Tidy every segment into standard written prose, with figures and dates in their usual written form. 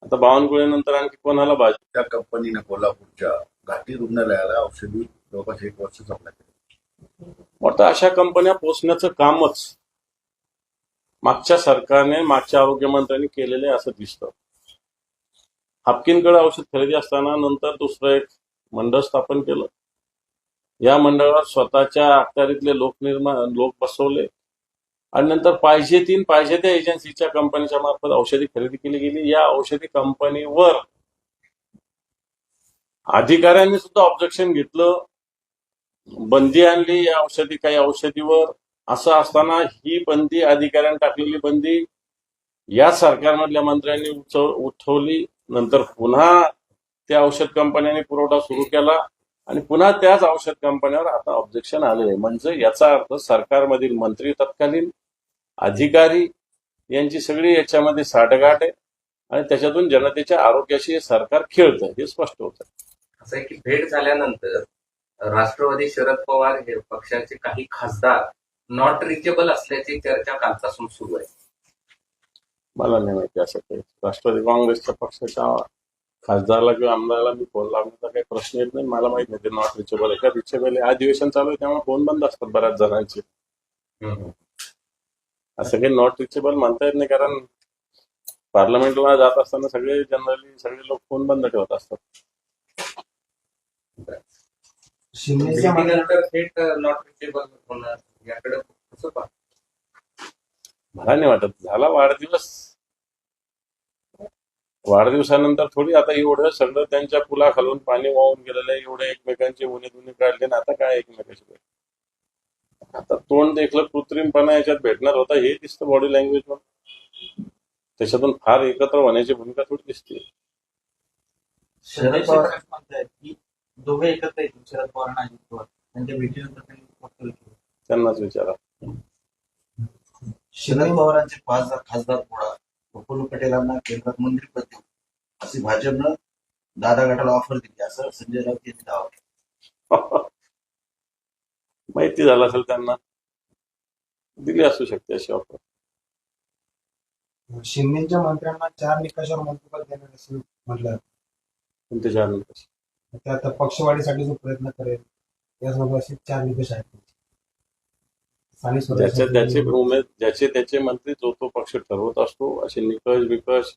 आता बावनकुळे नंतर आणखी कोणाला भाजप त्या कंपनीने कोल्हापूरच्या घाटी रुग्णालयाला औषधी जवळपास 1 वर्ष सप्लाय केली. वाटतं अशा कंपन्या पोचण्याचं कामच मागच्या सरकारने मागच्या आरोग्यमंत्र्यांनी केलेले असं दिसतं. हापकिनकडे औषध खरेदी असताना नंतर दुसरं एक मंडळ स्थापन केलं. या मंडळात स्वतःच्या अखत्यारीतले लोक बसवले आणि नंतर पाहिजे त्या एजन्सीच्या कंपनीच्या मार्फत औषधी खरेदी केली गेली. या औषधी कंपनीवर अधिकाऱ्यांनी सुद्धा ऑब्जेक्शन घेतलं, बंदी आणली या काही औषधीवर. असं असताना ही बंदी, अधिकाऱ्यांनी टाकलेली बंदी या सरकारमधल्या मंत्र्यांनी उठवली. नंतर पुन्हा त्या औषध कंपन्यांनी पुरवठा सुरू केला आणि पुन्हा त्याच औषध कंपन्यांवर आता ऑब्जेक्शन आलेले. म्हणजे याचा अर्थ सरकारमधील मंत्री, तत्कालीन अधिकारी यांची सगळी याच्यामध्ये साठगाठ आहे आणि त्याच्यातून जनतेच्या आरोग्याशी हे सरकार खेळतं हे स्पष्ट होतं. असं आहे की भेट झाल्यानंतर राष्ट्रवादी शरद पवार हे पक्षाचे काही खासदार नॉट रिचेबल असल्याची चर्चा कालपासून सुरू आहे. मला नाही माहिती असं काही. राष्ट्रवादी काँग्रेसच्या पक्षाच्या खासदारला किंवा आमदाराला मी फोन लावण्याचा काही प्रश्न येत नाही. मला माहित नाही ते नॉट रिचेबल आहे का रिचेबल आहे. अधिवेशन चालू आहे त्यामुळे फोन बंद असतात बऱ्याच जणांचे. असं काही नॉट रिचेबल म्हणता येत नाही, कारण पार्लमेंटला जात असताना सगळे लोक फोन बंद ठेवत असतात. भेटीनंतर थेट नॉट रिचेबल होणार याकडे कसं पाहता? मला नाही वाटत. झाला वाढदिवसानंतर थोडी आता एवढं सगळं त्यांच्या पुलाखालून पाणी वाहून गेलेलं आहे, एवढे एकमेकांचे उन्हे दुने काढले ना, आता काय एकमेकांची भेट. आता तोंड देखलं कृत्रिमपणा याच्यात भेटणार होता हे दिसतं बॉडी लँग्वेजवर. त्याच्यातून फार एकत्र होण्याची भूमिका थोडी दिसते. शरद पवार म्हणतायत की दोघे एकत्र येतील, शरद पवार आणि अजित पवार त्यांच्या भेटीनंतर त्यांनी वक्तव्य केलं. त्यांनाच विचारा. शरद पवारांचे 5 खासदार फोडा, प्रफुल्ल पटेलांना केंद्रात मंत्रीपद देऊ अशी भाजपनं दादा गटाला ऑफर दिली असं संजय राऊत यांनी दावा केला. माहिती झालं असेल त्यांना, दिली असू शकते अशी ऑफर. शिंदेच्या मंत्र्यांना 4 निकषावर मंत्रिपद देणार असं म्हटलं. कोणते 4 निकष? ते आता पक्षवाढीसाठी जो प्रयत्न करेल यासोबत असे 4 निकष आहेत. ज्याचे त्याचे मंत्री जो तो पक्ष ठरवत असतो. असे निकष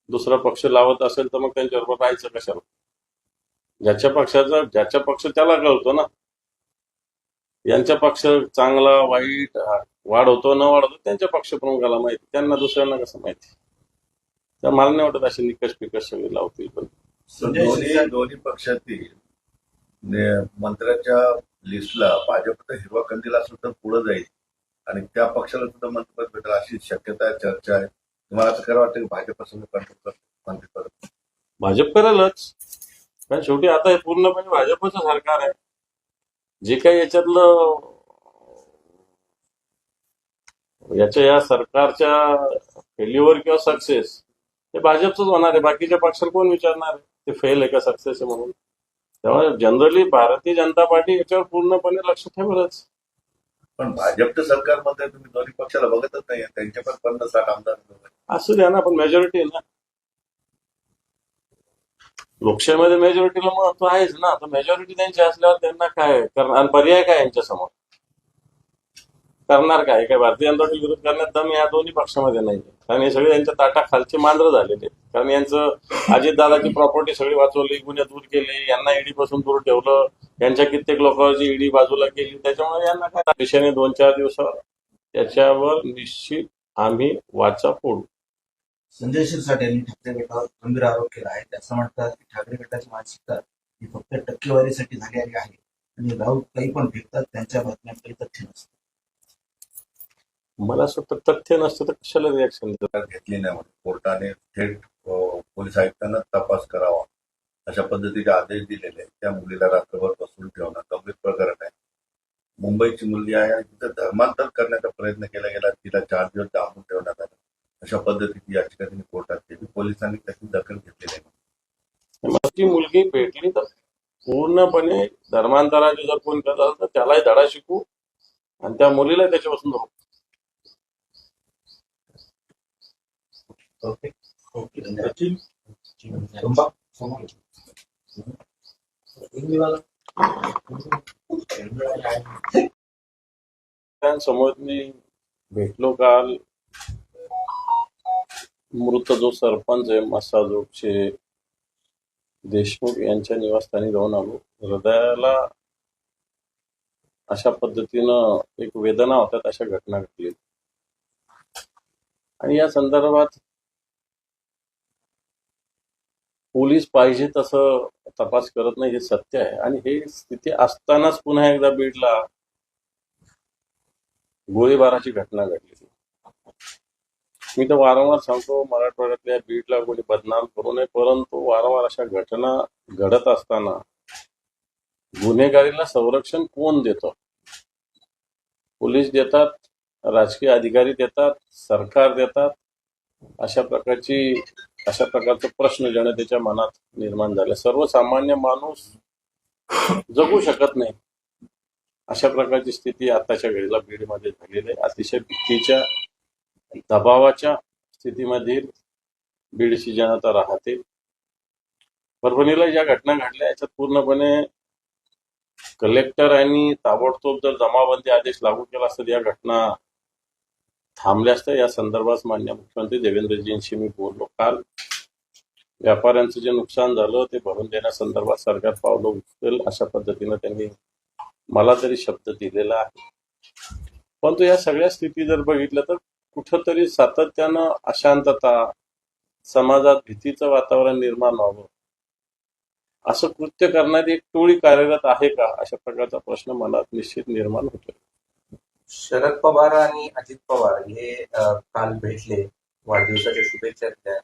दुसरा पक्ष लावत असेल तर मग त्यांच्याबरोबर राहायचं कशाला. ज्याच्या पक्ष त्याला कळतो ना. यांच्या पक्ष चांगला वाईट वाढवतो न वाढवतो त्यांच्या पक्ष प्रमुखाला माहिती, त्यांना दुसऱ्यांना कसं माहिती. तर मला नाही वाटत असे निकष सगळे लावतील. पण दोन्ही पक्षातील मंत्र्यांच्या लिस्टला भाजप हिरवा कंदील असेल तर पुढे जाईल आणि त्या पक्षाला सुद्धा मंत्रिपद भेटेल अशी शक्यता आहे, चर्चा आहे. तुम्हाला असं खरं वाटतं की भाजप असं मंत्रिपद भाजप करेलच, कारण शेवटी आता हे पूर्णपणे भाजपचं सरकार आहे. जे काही या सरकारच्या फेल्युअर किंवा सक्सेस हे भाजपच होणार आहे. बाकीच्या पक्षाला कोण विचारणार आहे ते फेल आहे का सक्सेस आहे म्हणून. तेव्हा जनरली भारतीय जनता पार्टी याच्यावर पूर्णपणे लक्ष ठेवेलच. पण भाजपच्या सरकारमध्ये तुम्ही दोन्ही पक्षाला बघतच नाही, त्यांचे पण 50-60 आमदार असू द्या ना, पण मेजॉरिटी आहे ना. लोकशाहीमध्ये मेजॉरिटीला महत्व आहेच ना. तर मेजॉरिटी त्यांची असल्यावर त्यांना काय करणार, पर्याय काय यांच्या समोर करणार काय भारतीय जनता पार्टी विरोध करण्यात दम या दोन्ही पक्षामध्ये नाही. कारण हे सगळे यांच्या ताटाखालचे मांजरं झालेले. कारण यांचं अजितदादाची प्रॉपर्टी सगळी वाचवली, गुन्हे दूर केले, यांना ईडी पासून दूर ठेवलं, यांच्या कित्येक लोकांची ईडी बाजूला केली. त्याच्यामुळे यांना काय दिशेने 2-4 दिवसावर त्याच्यावर निश्चित आम्ही वाचा फोडू. संजय शिरसाट यांनी ठाकरे गटावर गंभीर आरोप केला आहे. असं म्हणतात की ठाकरे गटाची मानसिकता ही फक्त टक्केवारीसाठी झालेली आहे आणि राऊत काही पण फेकतात, त्यांच्या बातम्यांकडे तथ्य नसतं. मला असं वाटतं तथ्य नसतं तर कशाला रिॲक्शन घेतली नाही म्हणून कोर्टाने थेट पोलीस आयुक्तांना तपास करावा अशा पद्धतीचे आदेश दिलेले. त्या मुलीला रात्रभर बसून ठेवणं गंभीर प्रकरण आहे. मुंबईची मुलगी आहे आणि तिथं धर्मांतर करण्याचा प्रयत्न केला गेला, तिला 4 दिवस डांबून ठेवण्यात आलं. अशा पद्धतीची याचिका त्यांनी कोर्टात केली. पोलिसांनी त्याची दखल घेतलेली नाही. माझी मुलगी भेटली तर पूर्णपणे धर्मांतराचे जर कोण करत असेल तर त्यालाही धडा शिकू आणि त्या मुलीला त्याच्यापासून रोखू. ओके, धन्यवाद. समोर मी भेटलो काल. मृत जो सरपंच आहे मस्साजोगचे देशमुख यांच्या निवासस्थानी जाऊन आलो. हृदयाला अशा पद्धतीनं एक वेदना होतात अशा घटना घडली आणि या संदर्भात पोलीस पाहिजे तसं तपास करत नाही हे सत्य आहे. आणि हे स्थिती असतानाच पुन्हा एकदा बीडला गोळीबाराची घटना घडली. मी तर वारंवार सांगतो मराठवाड्यातल्या बीडला कोणी बदनाम करू नये, परंतु वारंवार अशा घटना घडत असताना गुन्हेगारीला संरक्षण कोण देतं? पोलीस देतात, राजकीय अधिकारी देतात, सरकार देतात. अशा प्रकारचा प्रश्न जनतेच्या मनात निर्माण झाला. सर्वसामान्य माणूस जगू शकत नाही अशा प्रकारची स्थिती आताच्या घडीला बीडमध्ये झालेली आहे. अतिशय भीतीच्या दबावाच्या स्थितीमध्ये बीडची जनता राहते. परभणीला ज्या घटना घडल्या याच्यात पूर्णपणे कलेक्टरांनी ताबडतोब जर जमावबंदी आदेश लागू केला असता या घटना थांबल्या असत्या. या संदर्भात माननीय मुख्यमंत्री देवेंद्रजींशी मी बोललो काल. व्यापाऱ्यांचं जे नुकसान झालं ते भरून देण्यासंदर्भात सरकार पावलं उचलेल अशा पद्धतीनं त्यांनी मला तरी शब्द दिलेला आहे. परंतु या सगळ्या स्थिती जर बघितलं तर कुठंतरी सातत्यानं अशांतता, समाजात भीतीचं वातावरण निर्माण व्हावं असं कृत्य करणारी एक टोळी कार्यरत आहे का अशा प्रकारचा प्रश्न मनात निश्चित निर्माण होतो. शरद पवार आणि अजित पवार हे काल भेटले, वाढदिवसाच्या शुभेच्छा दिल्या.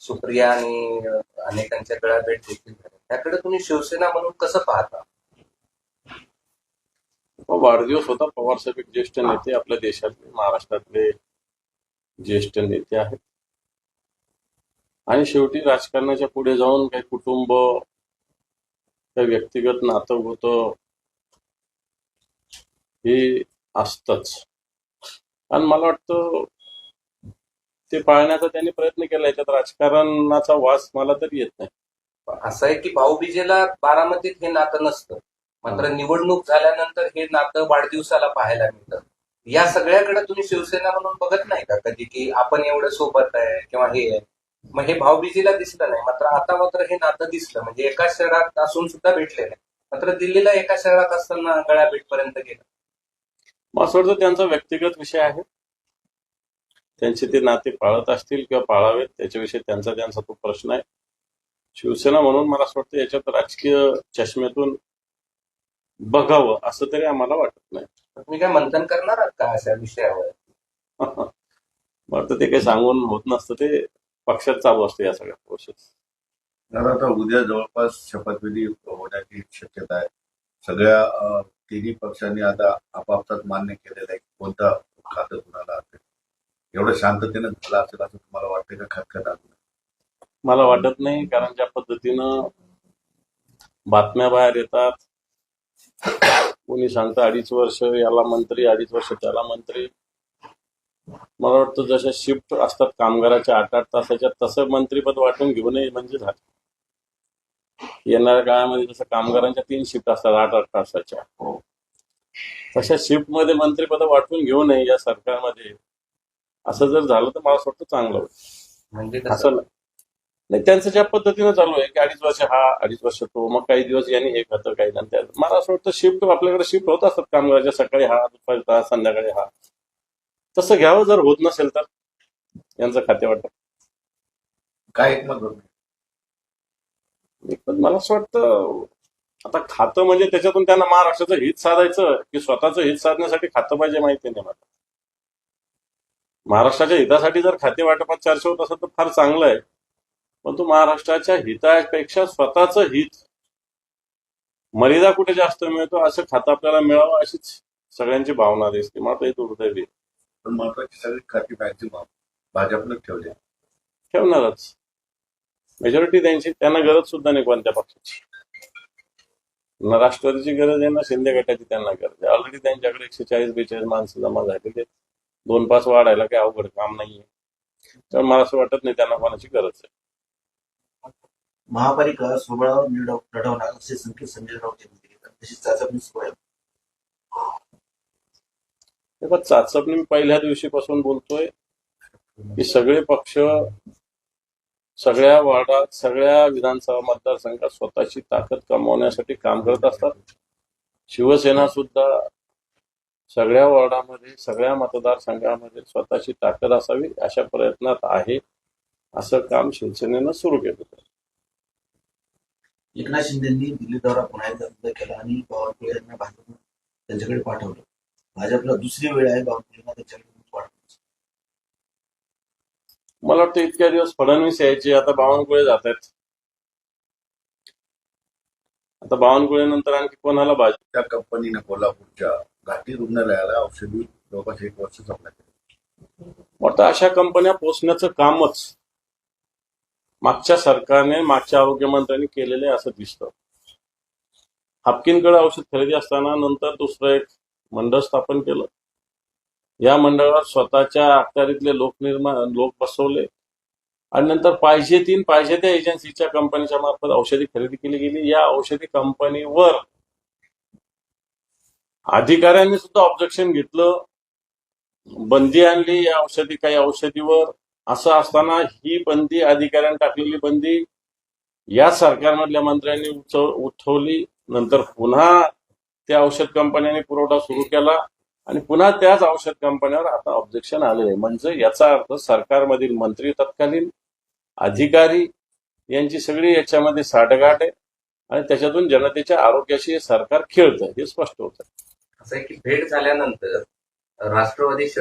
सुप्रिया आणि अनेकांच्या गळा भेट देखील झाल्या. त्याकडे तुम्ही शिवसेना म्हणून कसं पाहता? वाढदिवस होता. पवार साहेब एक ज्येष्ठ नेते आपल्या देशातले, महाराष्ट्रातले ज्येष्ठ नेते आहेत. आणि शेवटी राजकारणाच्या पुढे जाऊन काही कुटुंब, काही व्यक्तिगत नातं होतं हे असतंच. आणि मला वाटतं ते पाळण्याचा त्यांनी प्रयत्न केला. याच्यात राजकारणाचा वास मला तरी येत नाही. असं आहे की भाऊबीजेला बारामतीत हे नातं नसतं, मात्र निवडणूक झाल्यानंतर हे नातं वाढदिवसाला पाहायला मिळतं. या सगळ्याकडे तुम्ही शिवसेना म्हणून बघत नाही का कधी, की आपण एवढं सोबत आहे किंवा हे आहे? मग हे भाऊबीजेला दिसलं नाही, मात्र आता मात्र हे नातं दिसलं. म्हणजे एका शहरात असून सुद्धा भेटले नाही, मात्र दिल्लीला एका शहरात असताना गळ्याभेटपर्यंत गेलं. मला असं वाटतं त्यांचा व्यक्तिगत विषय आहे. त्यांचे ते नाते पाळत असतील किंवा पाळावेत त्याच्याविषयी त्यांचा तो प्रश्न आहे. शिवसेना म्हणून मला असं वाटतं याच्यात राजकीय चष्म्यातून बघावं असं तरी आम्हाला वाटत नाही. तुम्ही काय मंथन करणार आहात का अशा विषयावर? वाटतं ते काही सांगून होत नसतं, ते पक्षात चालू असतं या सगळ्या प्रोसेस. आता उद्या जवळपास शपथविधी होण्याची शक्यता आहे. सगळ्या तिन्ही पक्षांनी आता आपापसात मान्य केलेलं आहे कोणतं खातं कुणाला असेल. एवढं शांततेनं झालं असेल असं तुम्हाला वाटतं का? खतखत मला वाटत नाही, कारण ज्या पद्धतीनं बातम्या बाहेर येतात, कोणी सांगतं 2.5 वर्ष याला मंत्री, 2.5 वर्ष त्याला मंत्री. मला वाटतं जशा शिफ्ट असतात कामगाराच्या 8-8 तासाच्या, तसं मंत्रीपद वाटून घेऊ नये म्हणजे झालं. येणाऱ्या काळामध्ये जसं कामगारांच्या 3 शिफ्ट असतात 8-8 तासाच्या, तशा शिफ्टमध्ये मंत्रीपद वाटून घेऊ नये या सरकारमध्ये. असं जर झालं तर मला असं वाटतं चांगलं होईल. म्हणजे असं नाही, त्यांचं ज्या पद्धतीनं चालू आहे की 2.5 वर्ष हा, 2.5 वर्ष तो, मग काही दिवस यांनी हे खातं, काही नंतर. मला असं वाटतं शिफ्ट आपल्याकडे शिफ्ट होत असतात कामगाराच्या, सकाळी हा, दुपारी हा, संध्याकाळी हा. तसं घ्यावं जर होत नसेल तर यांचं खाते वाटत काय एकमत होत नाही. पण मला असं वाटतं आता खातं म्हणजे त्याच्यातून त्यांना महाराष्ट्राचं हित साधायचं की स्वतःचं हित साधण्यासाठी खातं पाहिजे माहिती नाही मला. महाराष्ट्राच्या हितासाठी जर खाते वाटपात चर्चा होत असेल तर फार चांगलं आहे, परंतु महाराष्ट्राच्या हितापेक्षा स्वतःचं हित मर्यादा कुठे जास्त मिळतो असं खातं आपल्याला मिळावं अशीच सगळ्यांची भावना दिसते. मात्र हे दुर्दैवी. पण महत्वाची सगळी खाती मॅक्झिमम भाजपनं ठेवली. ठेवणारच, मेजॉरिटी त्यांची, त्यांना गरज सुद्धा नाही कोणत्या पक्षाची. ना राष्ट्रवादीची गरज आहे ना शिंदे गटाची त्यांना गरज आहे. ऑलरेडी त्यांच्याकडे 140-42 माणसं जमा झालेली आहेत. 2-5 वाढायला काही अवघड काम नाहीये. तर मला असं वाटत नाही त्यांना कोणाची गरज आहे. महापालिका स्वबळावर लढवणार असे संकेत संजय राऊत यांनी दिले. तशी चाचपणी सुरू आहे. तेव्हा चाचपणी मी पहिल्या दिवशीपासून बोलतोय की सगळे पक्ष सगळ्या वार्डात सगळ्या विधानसभा मतदारसंघात स्वतःची ताकद कमवण्यासाठी काम करत असतात. शिवसेना सुद्धा सगळ्या वॉर्डामध्ये सगळ्या मतदारसंघामध्ये स्वतःची ताकद असावी अशा प्रयत्नात आहे. असं काम शिवसेनेनं सुरू केलं होतं. एकनाथ शिंदेंनी दिल्ली दौरा पुन्हा एकदा रद्द केला आणि बावनकुळे यांना भाजपनं त्यांच्याकडे पाठवलं. भाजपला दुसरी वेळ आहे बावनकुळेंना त्यांच्याकडे पाठवलं. मला वाटतं इतक्या दिवस फडणवीस यायचे, आता बावनकुळे जात आहेत. आता बावनकुळे नंतर आणखी कोणाला भाजप त्या कंपनीने कोल्हापूरच्या घाटी रुग्णालयाला औषधी जवळपास 1 वर्ष सप्लाय केली. वाटतं अशा कंपन्या पोचण्याचं कामच मागच्या सरकारने मागच्या आरोग्यमंत्र्यांनी केलेले असं दिसतं. हापकिनकडे औषध खरेदी असताना नंतर दुसरं एक मंडळ स्थापन केलं. या मंडळात स्वतःच्या अखत्यारीतले लोक बसवले आणि नंतर पाहिजे त्या एजन्सीच्या कंपनीच्या मार्फत औषधी खरेदी केली गेली. या औषधी कंपनीवर अधिकाऱ्यांनी सुद्धा ऑब्जेक्शन घेतलं, बंदी आणली या काही औषधीवर. असं असताना ही बंदी, अधिकाऱ्यांनी टाकलेली बंदी या सरकारमधल्या मंत्र्यांनी उठवली. नंतर पुन्हा त्या औषध कंपन्यांनी पुरवठा सुरू केला आणि पुन्हा त्याच औषध कंपन्यांवर आता ऑब्जेक्शन आले. म्हणजे याचा अर्थ सरकारमधील मंत्री, तत्कालीन अधिकारी यांची सगळी याच्यामध्ये साठगाठ आहे आणि त्याच्यातून जनतेच्या आरोग्याशी हे सरकार खेळतं हे स्पष्ट होतं. असं आहे की भेट झाल्यानंतर राष्ट्रवादी